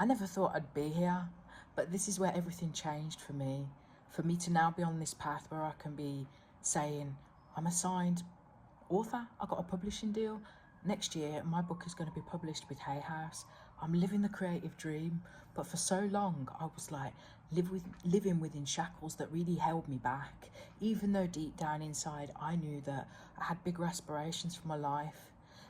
I never thought I'd be here, but this is where everything changed for me. For me to now be on this path where I can be saying, I'm a signed author, I got a publishing deal. Next year, my book is going to be published with Hay House. I'm living the creative dream, but for so long, I was like living within shackles that really held me back, even though deep down inside, I knew that I had bigger aspirations for my life.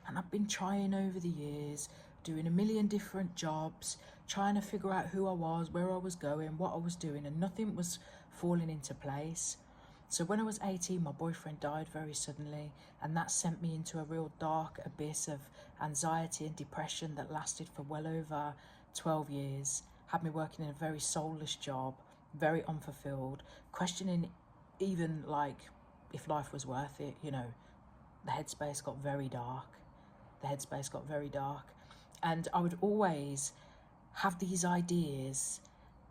And I've been trying over the years, doing a million different jobs, trying to figure out who I was, where I was going, what I was doing, and nothing was falling into place. So when I was 18, my boyfriend died very suddenly, and that sent me into a real dark abyss of anxiety and depression that lasted for well over 12 years, had me working in a very soulless job, very unfulfilled, questioning even like if life was worth it. You know, the headspace got very dark. The headspace got very dark. And I would always have these ideas,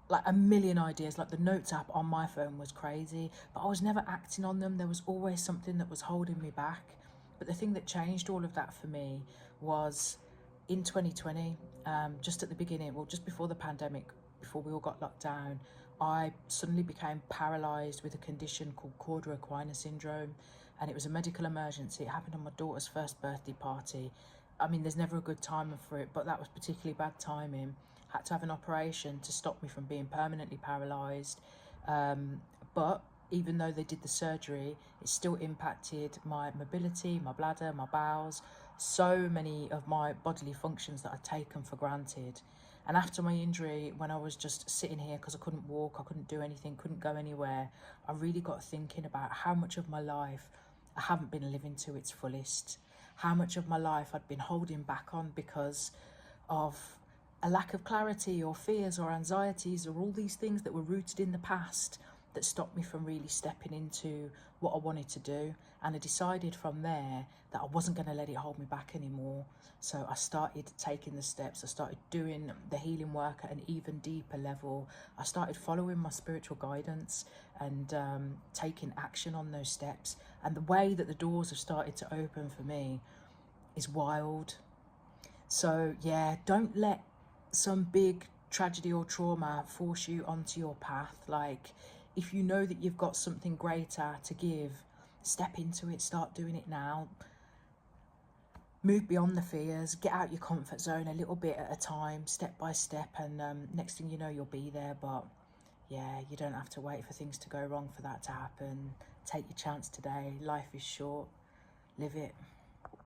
like a million ideas. Like the notes app on my phone was crazy, but I was never acting on them. There was always something that was holding me back. But the thing that changed all of that for me was in 2020, just at the beginning, well, just before the pandemic, before we all got locked down, I suddenly became paralysed with a condition called Cauda-Equina syndrome, and it was a medical emergency. It happened on my daughter's first birthday party. I mean, there's never a good time for it, but that was particularly bad timing. Had to have an operation to stop me from being permanently paralysed. But even though they did the surgery, it still impacted my mobility, my bladder, my bowels, so many of my bodily functions that I'd taken for granted. And after my injury, when I was just sitting here because I couldn't walk, I couldn't do anything, couldn't go anywhere, I really got thinking about how much of my life I haven't been living to its fullest. How much of my life I'd been holding back on because of a lack of clarity or fears or anxieties or all these things that were rooted in the past that stopped me from really stepping into what I wanted to do. And I decided from there that I wasn't going to let it hold me back anymore. So I started taking the steps. I started doing the healing work at an even deeper level. I started following my spiritual guidance and taking action on those steps. And the way that the doors have started to open for me is wild. So yeah, don't let some big tragedy or trauma force you onto your path. Like, if you know that you've got something greater to give, step into it, start doing it now. Move beyond the fears, get out your comfort zone a little bit at a time, step by step, and next thing you know, you'll be there. But yeah, you don't have to wait for things to go wrong for that to happen. Take your chance today. Life is short. Live it.